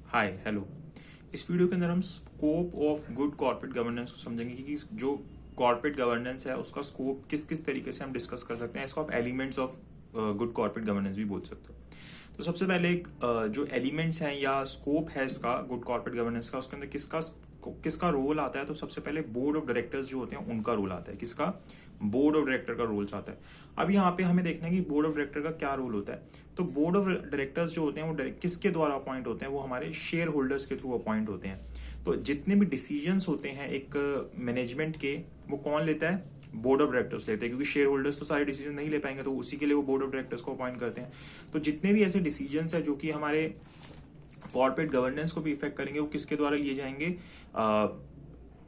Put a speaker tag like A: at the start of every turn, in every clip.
A: Hi hello. इस video के अंदर हम scope of good corporate governance को समझेंगे कि जो कॉर्पोरेट गवर्नेंस है उसका स्कोप किस किस तरीके से हम डिस्कस कर सकते हैं। इसको आप elements of good corporate governance भी बोल सकते हो। तो सबसे पहले जो एलिमेंट्स हैं या स्कोप है इसका गुड कॉर्पोरेट गवर्नेंस का, उसके अंदर किसका किसका रोल आता है। तो सबसे पहले बोर्ड ऑफ डायरेक्टर्स जो होते हैं उनका रोल आता है। किसका? बोर्ड ऑफ डायरेक्टर का रोल्स आता है। अब यहाँ पे हमें देखना है कि बोर्ड ऑफ डायरेक्टर का क्या रोल होता है। तो बोर्ड ऑफ डायरेक्टर्स जो होते हैं वो किसके द्वारा अपॉइंट होते हैं? वो हमारे शेयर होल्डर्स के थ्रू अपॉइंट होते हैं। तो जितने भी डिसीजंस होते हैं एक मैनेजमेंट के, वो कौन लेता है? बोर्ड ऑफ डायरेक्टर्स लेते हैं, क्योंकि शेयर होल्डर्स तो सारे डिसीजन नहीं ले पाएंगे, तो उसी के लिए वो बोर्ड ऑफ डायरेक्टर्स को अपॉइंट करते हैं। तो जितने भी ऐसे डिसीजंस है जो कि हमारे कॉर्पोरेट गवर्नेंस को भी इफेक्ट करेंगे, वो किसके द्वारा लिए जाएंगे?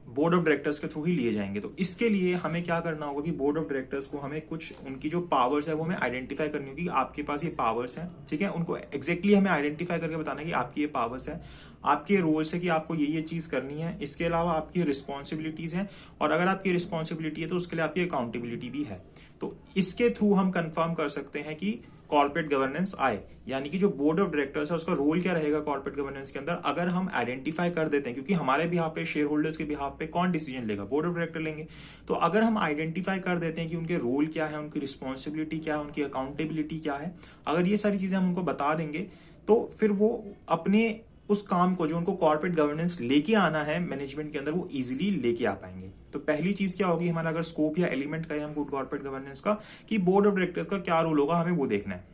A: बोर्ड ऑफ डायरेक्टर्स के थ्रू ही लिए जाएंगे। तो इसके लिए हमें क्या करना होगा कि बोर्ड ऑफ डायरेक्टर्स को हमें कुछ उनकी जो पावर्स है वो हमें आइडेंटिफाई करनी होगी। आपके पास ये पावर्स हैं, ठीक है, उनको एग्जैक्टली हमें आइडेंटिफाई करके बताना है कि आपकी ये पावर्स है, आपके रोल्स है कि आपको ये चीज करनी है। इसके अलावा आपकी रिस्पॉन्सिबिलिटीज हैं, और अगर आपकी रिस्पॉन्सिबिलिटी है तो उसके लिए आपकी अकाउंटेबिलिटी भी है। तो इसके थ्रू हम कंफर्म कर सकते हैं कि कॉर्पोरेट गवर्नेंस आए, यानी कि जो बोर्ड ऑफ डायरेक्टर्स है उसका रोल क्या रहेगा कॉर्पोरेट गवर्नेंस के अंदर। अगर हम आइडेंटिफाई कर देते हैं, क्योंकि हमारे बिहाफ पे, शेयर होल्डर्स के बिहाफ पे कौन डिसीजन लेगा? बोर्ड ऑफ डायरेक्टर लेंगे। तो अगर हम आइडेंटिफाई कर देते हैं कि उनके रोल क्या है, उनकी रिस्पॉन्सिबिलिटी क्या है, उनकी अकाउंटेबिलिटी क्या है, अगर ये सारी चीजें हम उनको बता देंगे, तो फिर वो अपने उस काम को जो उनको कॉर्पोरेट गवर्नेंस लेके आना है मैनेजमेंट के अंदर, वो इजीली लेके आ पाएंगे। तो पहली चीज क्या होगी हमारा, अगर स्कोप या एलिमेंट का है हम गुड कॉर्पोरेट गवर्नेंस का, कि बोर्ड ऑफ डायरेक्टर्स का क्या रोल होगा, हमें वो देखना है,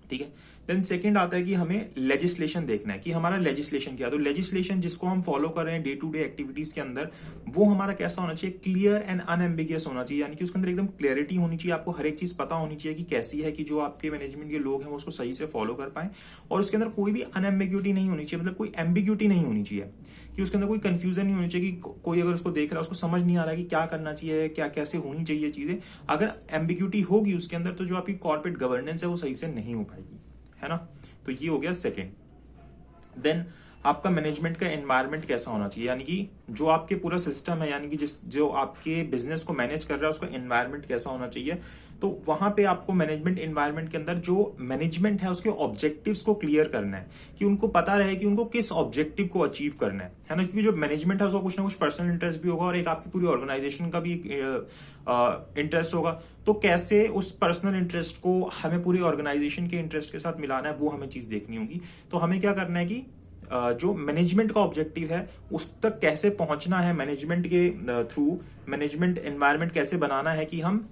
A: ठीक है। देन सेकंड आता है कि हमें लेजिस्लेशन देखना है कि हमारा लेजिस्लेशन क्या है। तो लेजिस्लेशन जिसको हम फॉलो कर रहे हैं डे टू डे एक्टिविटीज के अंदर, वो हमारा कैसा होना चाहिए? क्लियर एंड अनएम्बिगियस होना चाहिए, यानी कि उसके अंदर एकदम क्लियरिटी होनी चाहिए। आपको हर एक चीज पता होनी चाहिए कि कैसी है, कि जो आपके मैनेजमेंट के लोग हैं वो उसको सही से फॉलो कर पाए, और उसके अंदर कोई भी अनएम्बिग्यूटी नहीं होनी चाहिए, मतलब कोई एम्बिग्यूटी नहीं होनी चाहिए, कि उसके अंदर कोई कंफ्यूजन नहीं होनी चाहिए कि कोई अगर उसको देख रहा है उसको समझ नहीं आ रहा है कि क्या करना चाहिए, क्या कैसे होनी चाहिए चीजें। अगर एम्बिग्यूटी होगी उसके अंदर, तो जो आपकी कॉर्पोरेट गवर्नेंस है वो सही से नहीं हो पाएगी, है ना। तो ये हो गया सेकंड। देन आपका मैनेजमेंट का एनवायरनमेंट कैसा होना चाहिए, यानी कि जो आपके पूरा सिस्टम है, यानी कि जो आपके बिजनेस को मैनेज कर रहा है उसका एनवायरनमेंट कैसा होना चाहिए। तो वहां पे आपको मैनेजमेंट एनवायरनमेंट के अंदर जो मैनेजमेंट है उसके ऑब्जेक्टिव्स को क्लियर करना है, कि उनको पता रहे कि उनको किस ऑब्जेक्टिव को अचीव करना है ना। क्योंकि जो मैनेजमेंट है उसका कुछ ना कुछ पर्सनल इंटरेस्ट भी होगा, और एक आपकी पूरी ऑर्गेनाइजेशन का भी इंटरेस्ट होगा। तो कैसे उस पर्सनल इंटरेस्ट को हमें पूरी ऑर्गेनाइजेशन के इंटरेस्ट के साथ मिलाना है, वो हमें चीज देखनी होगी। तो हमें क्या करना है कि जो मैनेजमेंट का ऑब्जेक्टिव है उस तक कैसे पहुंचना है मैनेजमेंट के थ्रू, मैनेजमेंट एनवायरनमेंट कैसे बनाना है कि हम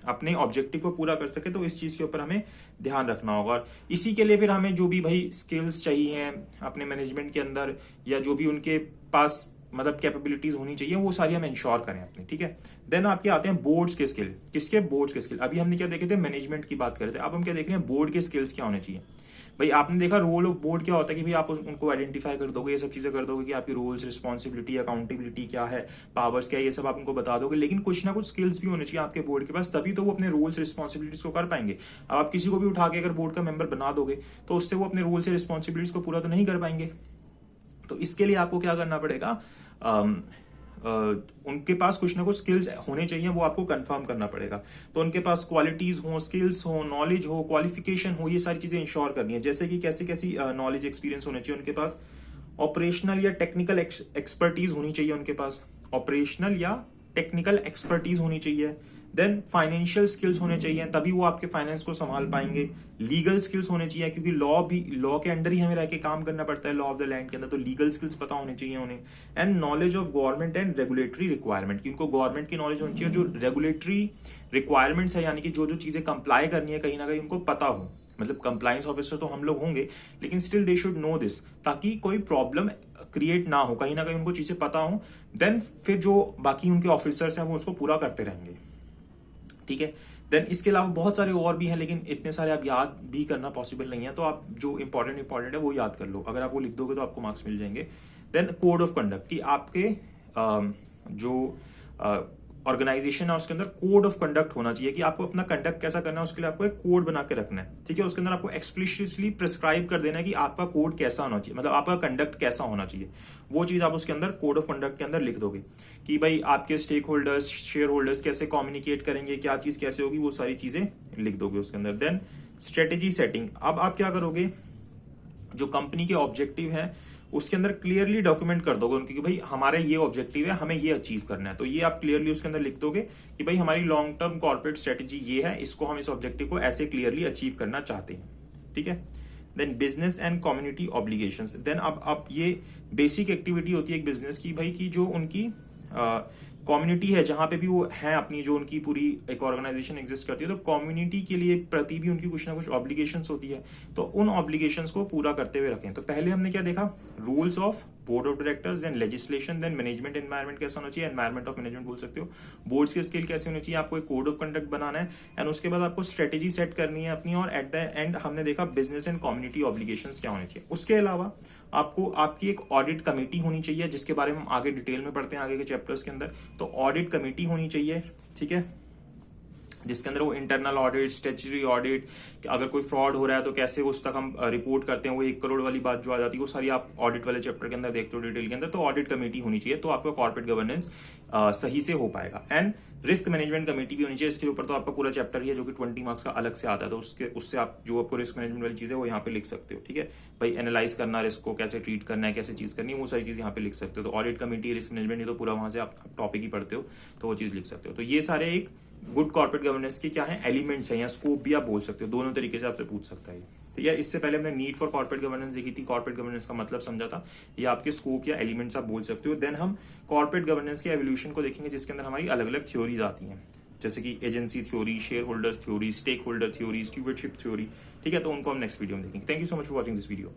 A: अपने ऑब्जेक्टिव को पूरा कर सके। तो इस चीज के ऊपर हमें ध्यान रखना होगा, और इसी के लिए फिर हमें जो भी भाई स्किल्स चाहिए अपने मैनेजमेंट के अंदर, या जो भी उनके पास मतलब कैपेबिलिटीज होनी चाहिए, वो सारी हम इंश्योर करें अपनी, ठीक है। देन आपके आते हैं बोर्ड्स के स्किल। किसके? बोर्ड्स के स्किल। अभी हमने क्या देखे थे? मैनेजमेंट की बात कर रहे थे। अब हम क्या देख रहे हैं? बोर्ड के स्किल्स क्या होने चाहिए। भाई आपने देखा रोल ऑफ बोर्ड क्या होता है, कि भाई आप उनको आइडेंटिफाई कर दोगे, ये सब चीजें कर दोगे कि आपकी रोल्स, रिस्पॉन्सिबिलिटी, अकाउंटेबिलिटी क्या है, पावर्स क्या है, ये सब आप उनको बता दोगे। लेकिन कुछ ना कुछ स्किल्स भी होने चाहिए आपके बोर्ड के पास, तभी तो वो अपने रोल्स, रिस्पॉन्सिबिलिटीज को कर पाएंगे। अब आप किसी को भी उठा के अगर बोर्ड का मेंबर बना दोगे, तो उससे वो अपने रोल्स, रिस्पॉन्सिबिलिटीज को पूरा तो नहीं कर पाएंगे। तो इसके लिए आपको क्या करना पड़ेगा? उनके पास कुछ ना कुछ स्किल्स होने चाहिए, वो आपको कंफर्म करना पड़ेगा। तो उनके पास क्वालिटीज हो, स्किल्स हो, नॉलेज हो, क्वालिफिकेशन हो, ये सारी चीजें इंश्योर करनी है। जैसे कि कैसी कैसी नॉलेज, एक्सपीरियंस होने चाहिए उनके पास। ऑपरेशनल या टेक्निकल एक्सपर्टीज होनी चाहिए उनके पास, ऑपरेशनल या टेक्निकल एक्सपर्टीज होनी चाहिए। देन फाइनेंशियल स्किल्स होने चाहिए, तभी वो आपके फाइनेंस को संभाल पाएंगे। लीगल स्किल्स होने चाहिए, क्योंकि लॉ के अंडर ही हमें रह के काम करना पड़ता है, लॉ ऑफ द लैंड के अंदर। तो लीगल स्किल्स पता होने चाहिए उन्हें। And knowledge of government and regulatory requirement, कि उनको गवर्नमेंट की नॉलेज होनी चाहिए, जो रेगुलेटरी रिक्वायरमेंट्स है, यानी कि जो जो चीजें कंप्लाई करनी है कहीं ना कहीं उनको पता हो। मतलब कंप्लायंस ऑफिसर तो हम लोग होंगे, लेकिन still they should know this, ताकि कोई प्रॉब्लम क्रिएट ना हो, कहीं ना कहीं उनको चीजें पता हो। देन फिर जो बाकी उनके ऑफिसर्स हैं वो उसको पूरा करते रहेंगे, ठीक है। देन इसके अलावा बहुत सारे और भी हैं, लेकिन इतने सारे आप याद भी करना पॉसिबल नहीं है। तो आप जो इंपॉर्टेंट है वो याद कर लो, अगर आप वो लिख दोगे तो आपको मार्क्स मिल जाएंगे। देन कोड ऑफ कंडक्ट, कि आपके जो ऑर्गेनाइजेशन है उसके अंदर कोड ऑफ कंडक्ट होना चाहिए, कि आपको अपना कंडक्ट कैसा करना है, उसके लिए आपको एक कोड बना के रखना है, ठीक है। उसके अंदर आपको एक्सप्लिसिटली प्रिस्क्राइब कर देना है कि आपका कोड कैसा होना चाहिए, मतलब आपका कंडक्ट कैसा होना चाहिए। वो चीज आप उसके अंदर कोड ऑफ कंडक्ट के अंदर लिख दोगे, कि भाई आपके स्टेक होल्डर्स, शेयर होल्डर्स कैसे कम्युनिकेट करेंगे, क्या चीज कैसे होगी, वो सारी चीजें लिख दोगे उसके अंदर। देन स्ट्रेटेजी सेटिंग, अब आप क्या करोगे? जो कंपनी के ऑब्जेक्टिव है उसके अंदर क्लियरली डॉक्यूमेंट कर दोगे उनके कि भाई हमारे ये ऑब्जेक्टिव है, हमें ये अचीव करना है। तो ये आप क्लियरली उसके अंदर लिख दोगे कि भाई हमारी लॉन्ग टर्म कॉर्पोरेट स्ट्रेटेजी ये है, इसको हम इस ऑब्जेक्टिव को ऐसे क्लियरली अचीव करना चाहते हैं, ठीक है। Then business and community obligations. Then अब ये बेसिक एक्टिविटी होती है एक बिजनेस की, भाई की जो उनकी कम्युनिटी है जहां पे भी वो है अपनी, जो उनकी पूरी एक ऑर्गेनाइजेशन एग्जिस्ट करती है, तो कम्युनिटी के लिए प्रति भी उनकी कुछ ना कुछ ऑब्लिगेशंस होती है, तो उन ऑब्लिगेशंस को पूरा करते हुए रखें। तो पहले हमने क्या देखा, rules of board of directors, then legislation, then management environment कैसा होना चाहिए, एनवायरमेंट ऑफ मैनेजमेंट बोल सकते हो, बोर्ड्स की स्किल कैसे होनी चाहिए, आपको एक कोड ऑफ कंडक्ट बनाना है, एंड उसके बाद आपको स्ट्रेटेजी सेट करनी है अपनी, और एट द एंड हमने देखा बिजनेस एंड कम्युनिटी ऑब्लिगेशंस क्या होने चाहिए। उसके अलावा आपको आपकी एक ऑडिट कमेटी होनी चाहिए, जिसके बारे में हम आगे डिटेल में पढ़ते हैं आगे के चैप्टर्स के अंदर। तो ऑडिट कमेटी होनी चाहिए, ठीक है, जिसके अंदर वो इंटरनल ऑडिट, स्टैट्यूटरी ऑडिट, अगर कोई फ्रॉड हो रहा है तो कैसे उस तक हम रिपोर्ट करते हैं, वो 1 करोड़ वाली बात जो आ जाती है वो सारी आप ऑडिट वाले चैप्टर के अंदर देखते हो डिटेल के अंदर। तो ऑडिट कमेटी होनी चाहिए, तो आपका कॉर्पोरेट गवर्नेंस सही से हो पाएगा। एंड रिस्क मैनेजमेंट कमेटी भी होनी चाहिए, इसके ऊपर तो आपका पूरा चैप्टर ही है जो कि 20 मार्क्स का अलग से आता है, तो उससे आप जो आपको रिस्क मैनेजमेंट वाली चीज है वो यहाँ पे लिख सकते हो, ठीक है भाई। एनालाइज करना रिस्क को, कैसे ट्रीट करना है, कैसे चीज करनी है, वो सारी चीज यहाँ पे लिख सकते हो। तो ऑडिट कमेटी, रिस्क मैनेजमेंट, ये तो पूरा वहां से आप टॉपिक ही पढ़ते हो, तो वो चीज लिख सकते हो। तो ये सारे एक गुड कॉर्पोरेट गवर्नेंस के क्या है, एलिमेंट्स हैं, या स्कोप भी आप बोल सकते हो, दोनों तरीके से आपसे पूछ सकता है। तो या इससे पहले हमने नीड फॉर कॉर्पोरेट गवर्नेंस देखी थी, कॉर्पोरेट गवर्नेंस का मतलब समझा था, या आपके स्कोप या एलिमेंट्स आप बोल सकते हो। देन हम कॉर्पोरेट गवर्नेंस के एवोल्यूशन को देखेंगे, जिसके अंदर हमारी अलग अलग थ्योरीज आती हैं, जैसे कि agency theory, shareholder theory, stakeholder theory, stewardship theory, ठीक है। तो उनको हम नेक्स्ट वीडियो में देखेंगे। Thank you so much for watching this video.